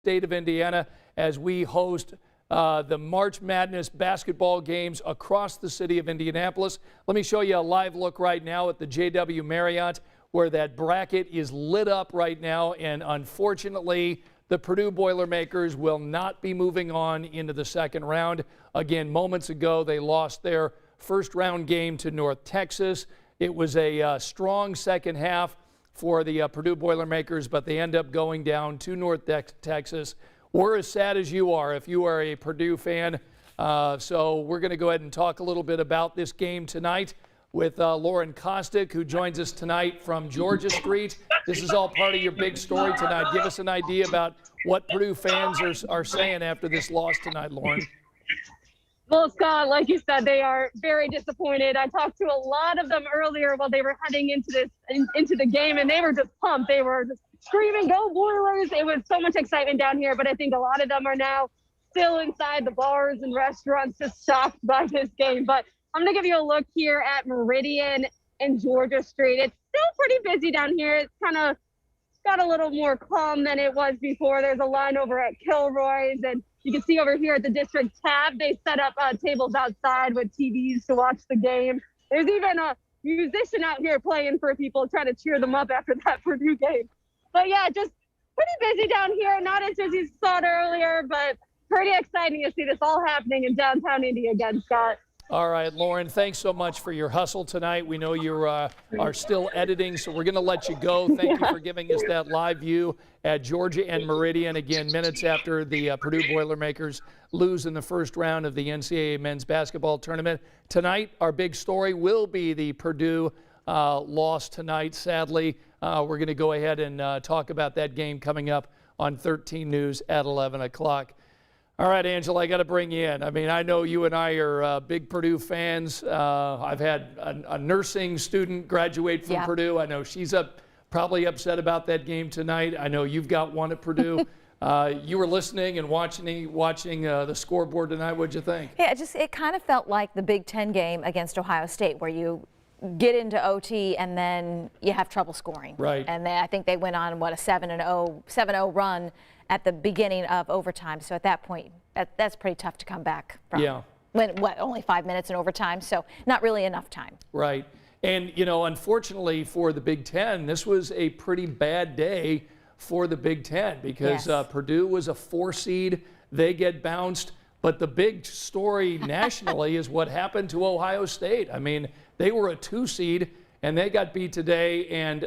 state of Indiana as we host the March Madness basketball games across the city of Indianapolis. Let me show you a live look right now at the JW Marriott, where that bracket is lit up right now, and unfortunately the Purdue Boilermakers will not be moving on into the second round. Again, moments ago they lost their first round game to North Texas. It was a strong second half for the Purdue Boilermakers, but they end up going down to North Texas. We're as sad as you are if you are a Purdue fan. So we're going to go ahead and talk a little bit about this game tonight with Lauren Kostick, who joins us tonight from Georgia Street. This is all part of your big story tonight. Give us an idea about what Purdue fans are saying after this loss tonight, Lauren. Well, Scott, like you said, they are very disappointed. I talked to a lot of them earlier while they were heading into the game, and they were just pumped. They were just screaming, "Go Boilers!" It was so much excitement down here, but I think a lot of them are now still inside the bars and restaurants, just shocked by this game. But I'm going to give you a look here at Meridian and Georgia Street. It's still pretty busy down here. It's kind of got a little more calm than it was before. There's a line over at Kilroy's, and you can see over here at the district tab, they set up tables outside with TVs to watch the game. There's even a musician out here playing for people, trying to cheer them up after that Purdue game. But yeah, just pretty busy down here. Not as busy as you saw it earlier, but pretty exciting to see this all happening in downtown Indy again, Scott. All right, Lauren, thanks so much for your hustle tonight. We know you are still editing, so we're going to let you go. Thank you for giving us that live view at Georgia and Meridian. Again, minutes after the Purdue Boilermakers lose in the first round of the NCAA men's basketball tournament. Tonight, our big story will be the Purdue loss tonight, sadly. We're going to go ahead and talk about that game coming up on 13 News at 11 o'clock. All right, Angela, I got to bring you in. I mean, I know you and I are big Purdue fans. I've had a nursing student graduate from Purdue. I know she's probably upset about that game tonight. I know you've got one at Purdue. You were listening and watching the scoreboard tonight. What'd you think? Yeah, it kind of felt like the Big Ten game against Ohio State, where you get into OT and then you have trouble scoring. Right. And I think they went on, what, a 7-0 run at the beginning of overtime. So at that point, that's pretty tough to come back from. Yeah. Only 5 minutes in overtime, so not really enough time. Right. And, you know, unfortunately for the Big Ten, this was a pretty bad day for the Big Ten because Purdue was a 4 seed. They get bounced. But the big story nationally is what happened to Ohio State. I mean, they were a 2 seed, and they got beat today, and,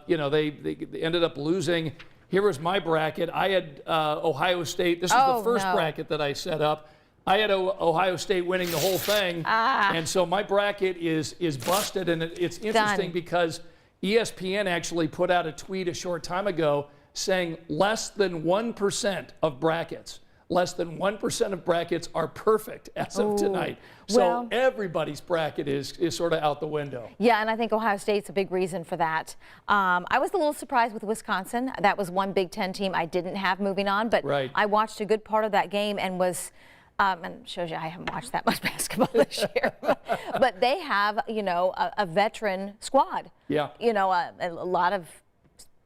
you know, they ended up losing. Here was my bracket. I had Ohio State. This was the first bracket that I set up. I had Ohio State winning the whole thing. And so my bracket is busted. And it's interesting because ESPN actually put out a tweet a short time ago saying less than 1% of brackets. Less than 1% of brackets are perfect as of tonight. So everybody's bracket is sort of out the window. Yeah, and I think Ohio State's a big reason for that. I was a little surprised with Wisconsin. That was one Big Ten team I didn't have moving on, but I watched a good part of that game and was, and shows you I haven't watched that much basketball this year, but they have, you know, a veteran squad. Yeah. You know, a lot of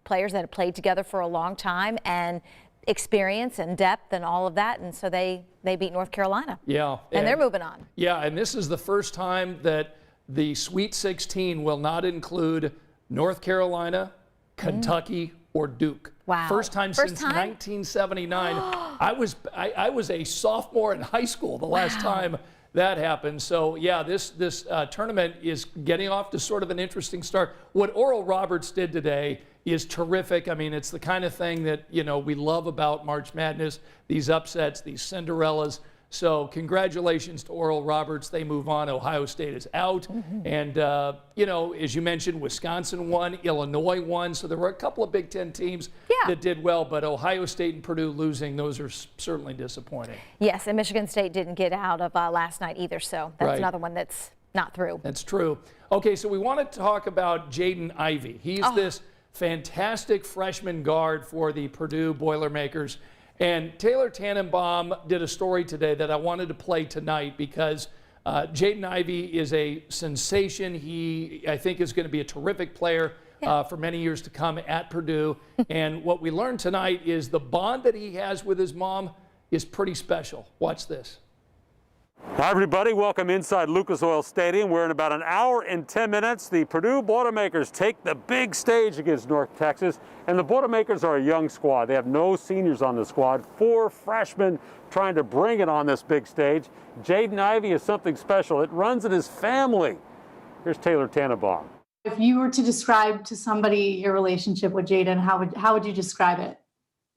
players that have played together for a long time and experience and depth and all of that, and so they beat North Carolina. Yeah. And they're moving on. Yeah, and this is the first time that the Sweet 16 will not include North Carolina, Kentucky, or Duke. Wow. First time since 1979. I was a sophomore in high school the last time that happened. So yeah, this tournament is getting off to sort of an interesting start. What Oral Roberts did today is terrific. I mean, it's the kind of thing that, you know, we love about March Madness, these upsets, these Cinderellas. So congratulations to Oral Roberts. They move on. Ohio State is out. And, you know, as you mentioned, Wisconsin won, Illinois won. So there were a couple of Big Ten teams that did well, but Ohio State and Purdue losing, those are certainly disappointing. Yes, and Michigan State didn't get out of last night either. So that's another one that's not through. That's true. Okay, so we want to talk about Jaden Ivey. He's this fantastic freshman guard for the Purdue Boilermakers. And Taylor Tannenbaum did a story today that I wanted to play tonight because Jaden Ivey is a sensation. He, I think, is going to be a terrific player for many years to come at Purdue. And what we learned tonight is the bond that he has with his mom is pretty special. Watch this. Hi, everybody. Welcome inside Lucas Oil Stadium. We're in about an hour and 10 minutes. The Purdue Boilermakers take the big stage against North Texas. And the Boilermakers are a young squad. They have no seniors on the squad. 4 freshmen trying to bring it on this big stage. Jaden Ivey is something special. It runs in his family. Here's Taylor Tannenbaum. If you were to describe to somebody your relationship with Jaden, how would you describe it?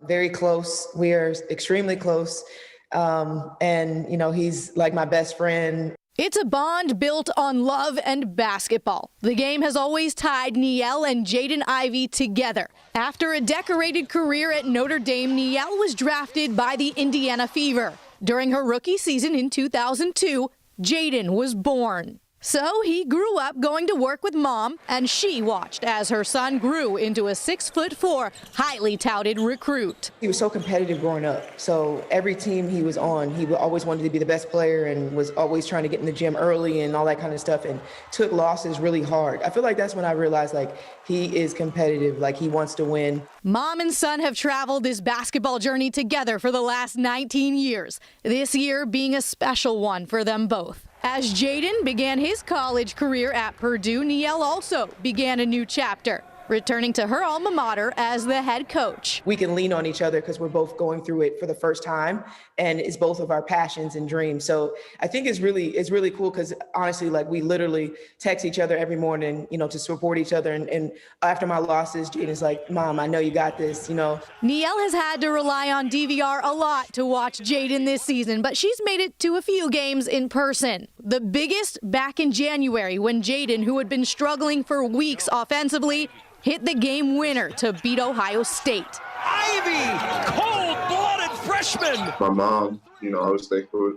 Very close. We are extremely close. And, you know, he's like my best friend. It's a bond built on love and basketball. The game has always tied Niele and Jaden Ivey together. After a decorated career at Notre Dame, Niele was drafted by the Indiana Fever. During her rookie season in 2002, Jaden was born. So he grew up going to work with mom, and she watched as her son grew into a 6'4", highly touted recruit. He was so competitive growing up. So every team he was on, he always wanted to be the best player and was always trying to get in the gym early and all that kind of stuff, and took losses really hard. I feel like that's when I realized, like, he is competitive, like he wants to win. Mom and son have traveled this basketball journey together for the last 19 years, this year being a special one for them both. As Jaden began his college career at Purdue, Niele also began a new chapter, returning to her alma mater as the head coach. We can lean on each other because we're both going through it for the first time, and it's both of our passions and dreams. So I think it's really cool because honestly, like, we literally text each other every morning, you know, to support each other. And after my losses, Jaden's like, Mom, I know you got this, you know. Niele has had to rely on DVR a lot to watch Jaden this season, but she's made it to a few games in person. The biggest back in January when Jaden, who had been struggling for weeks offensively, hit the game winner to beat Ohio State. Ivy, cold-blooded freshman. My mom, you know, I was thankful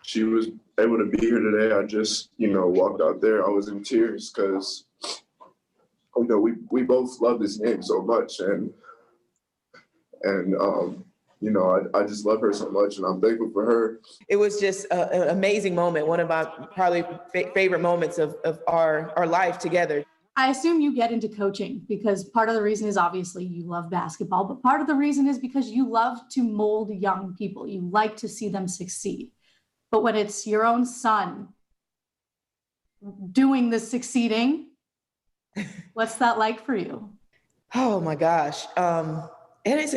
she was able to be here today. I just, you know, walked out there. I was in tears because, you know, we both love this game so much, and you know, I just love her so much, and I'm thankful for her. It was just an amazing moment, one of my probably favorite moments of our life together. I assume you get into coaching because part of the reason is obviously you love basketball, but part of the reason is because you love to mold young people. You like to see them succeed. But when it's your own son doing the succeeding, what's that like for you? Oh my gosh. And it's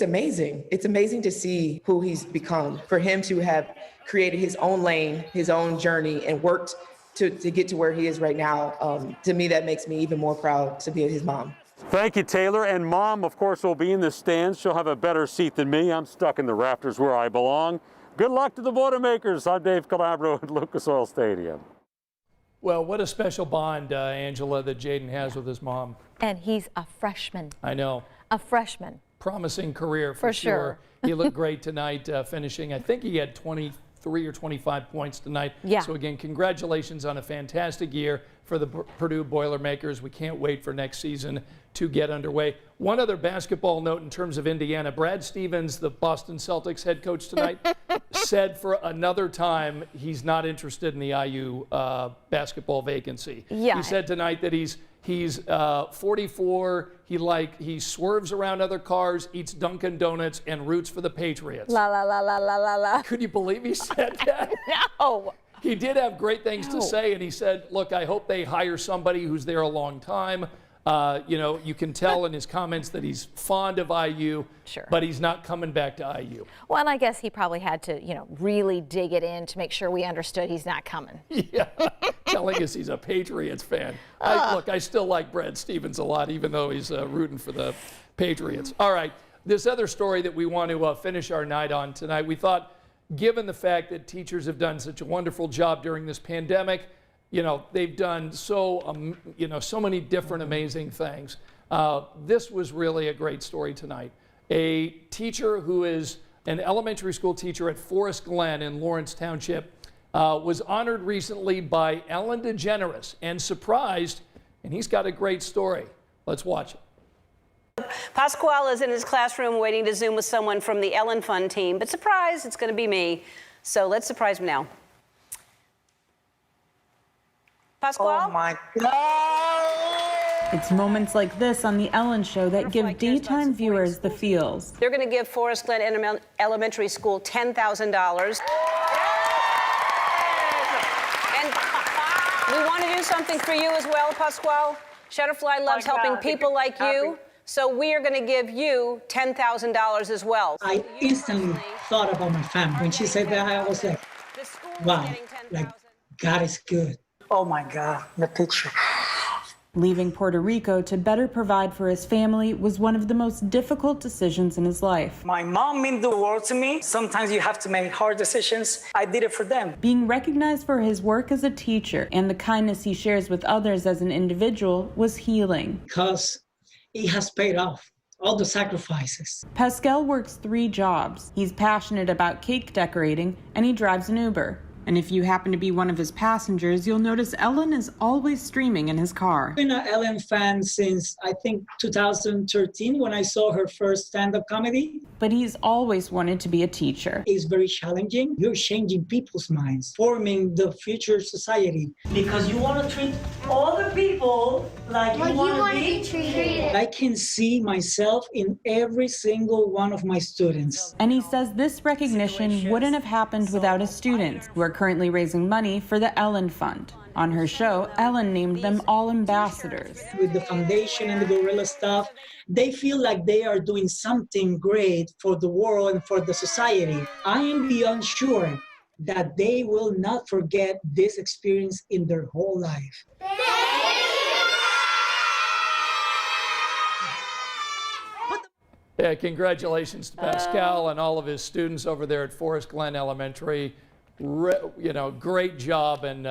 amazing. It's amazing to see who he's become, for him to have created his own lane, his own journey, and worked to get to where he is right now. To me, that makes me even more proud to be his mom. Thank you, Taylor. And Mom, of course, will be in the stands. She'll have a better seat than me. I'm stuck in the rafters where I belong. Good luck to the Boilermakers. I'm Dave Calabro at Lucas Oil Stadium. Well, what a special bond, Angela, that Jaden has with his mom. And he's a freshman. I know. A freshman. Promising career for sure. He looked great tonight, finishing. I think he had 23 or 25 points tonight. Yeah. So again, congratulations on a fantastic year for the Purdue Boilermakers. We can't wait for next season to get underway. One other basketball note in terms of Indiana. Brad Stevens, the Boston Celtics head coach tonight, said for another time he's not interested in the IU basketball vacancy. Yeah. He said tonight that he's 44. He swerves around other cars, eats Dunkin' Donuts, and roots for the Patriots. La la la la la la la. Could you believe he said that? No. He did have great things to say, and he said, look, I hope they hire somebody who's there a long time. You know, you can tell in his comments that he's fond of IU, Sure. but he's not coming back to IU. Well, and I guess he probably had to, you know, really dig it in to make sure we understood he's not coming. Yeah, telling us he's a Patriots fan. Look, I still like Brad Stevens a lot, even though he's rooting for the Patriots. All right, this other story that we want to finish our night on tonight, we thought, given the fact that teachers have done such a wonderful job during this pandemic, you know, they've done so, so many different amazing things. This was really a great story tonight. A teacher who is an elementary school teacher at Forest Glen in Lawrence Township was honored recently by Ellen DeGeneres and surprised, and he's got a great story. Let's watch it. Pasquale is in his classroom waiting to Zoom with someone from the Ellen Fund team, but surprise, it's going to be me. So let's surprise him now. Pasquale? Oh my God! It's moments like this on The Ellen Show that give daytime viewers the feels. They're going to give Forest Glen Elementary School $10,000. And we want to do something for you as well, Pasquale. Shutterfly loves helping people like you. So we are going to give you $10,000 as well. I instantly thought about my family. When she said that, I was like, wow, like, God is good. Oh my God, the picture. Leaving Puerto Rico to better provide for his family was one of the most difficult decisions in his life. My mom meant the world to me. Sometimes you have to make hard decisions. I did it for them. Being recognized for his work as a teacher and the kindness he shares with others as an individual was healing. Because it has paid off. All the sacrifices. Pascal works 3 jobs. He's passionate about cake decorating and he drives an Uber. And if you happen to be one of his passengers, you'll notice Ellen is always streaming in his car. I've been an Ellen fan since, I think, 2013 when I saw her first stand-up comedy. But he's always wanted to be a teacher. It's very challenging. You're changing people's minds, forming the future society. Because you want to treat all the people like you want to be treated. I can see myself in every single one of my students. And he says this recognition wouldn't have happened without his students, who are currently raising money for the Ellen Fund. On her show, Ellen named them all ambassadors. With the foundation and the gorilla stuff, they feel like they are doing something great for the world and for the society. I am beyond sure that they will not forget this experience in their whole life. Yeah, congratulations to Pascal and all of his students over there at Forest Glen Elementary. Great job, and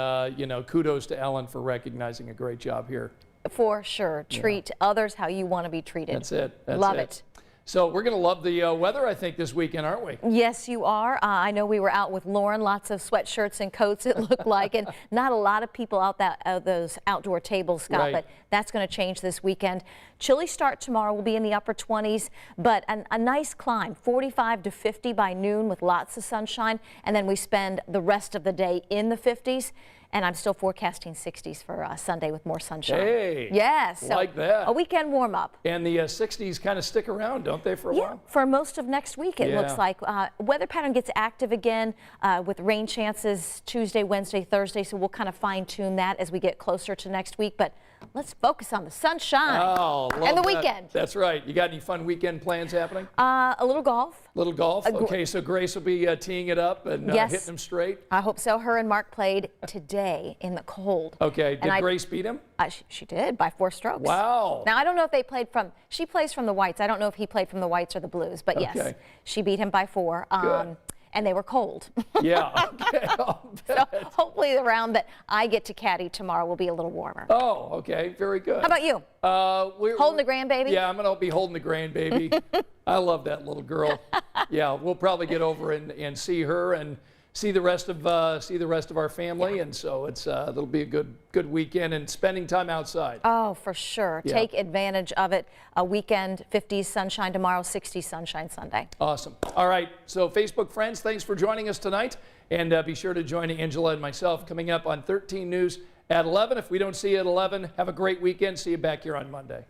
kudos to Ellen for recognizing a great job here. For sure. Treat others how you want to be treated. That's it. Love it. So we're going to love the weather, I think, this weekend, aren't we? Yes, you are. I know we were out with Lauren, lots of sweatshirts and coats, it looked like, and not a lot of people out those outdoor tables, Scott, right. But that's going to change this weekend. Chilly start tomorrow. Will be in the upper 20s, but a nice climb, 45 to 50 by noon with lots of sunshine, and then we spend the rest of the day in the 50s. And I'm still forecasting 60s for Sunday with more sunshine. Hey, yes, so like that. A weekend warm up. And the 60s kind of stick around, don't they, for a while? For most of next week, it looks like. Weather pattern gets active again with rain chances Tuesday, Wednesday, Thursday, so we'll kind of fine tune that as we get closer to next week. But let's focus on the sunshine and the weekend. That's right. You got any fun weekend plans happening? A little golf. Little golf? Okay, so Grace will be teeing it up and hitting them straight? I hope so. Her and Mark played today in the cold. Okay, did Grace beat him? She did, by 4 strokes. Wow. Now, I don't know if they played she plays from the whites. I don't know if he played from the whites or the blues, but yes, she beat him by 4. Good. And they were cold. Yeah, okay. So hopefully the round that I get to caddy tomorrow will be a little warmer. Oh, okay, very good. How about you? Holding the grandbaby? Yeah, I'm going to be holding the grandbaby. I love that little girl. Yeah, we'll probably get over and see her and see the rest of our family, and so it'll be a good weekend and spending time outside. Oh, for sure. Yeah. Take advantage of it. A weekend, 50s sunshine tomorrow, 60s sunshine Sunday. Awesome. All right, so Facebook friends, thanks for joining us tonight, and be sure to join Angela and myself coming up on 13 News at 11. If we don't see you at 11, have a great weekend. See you back here on Monday.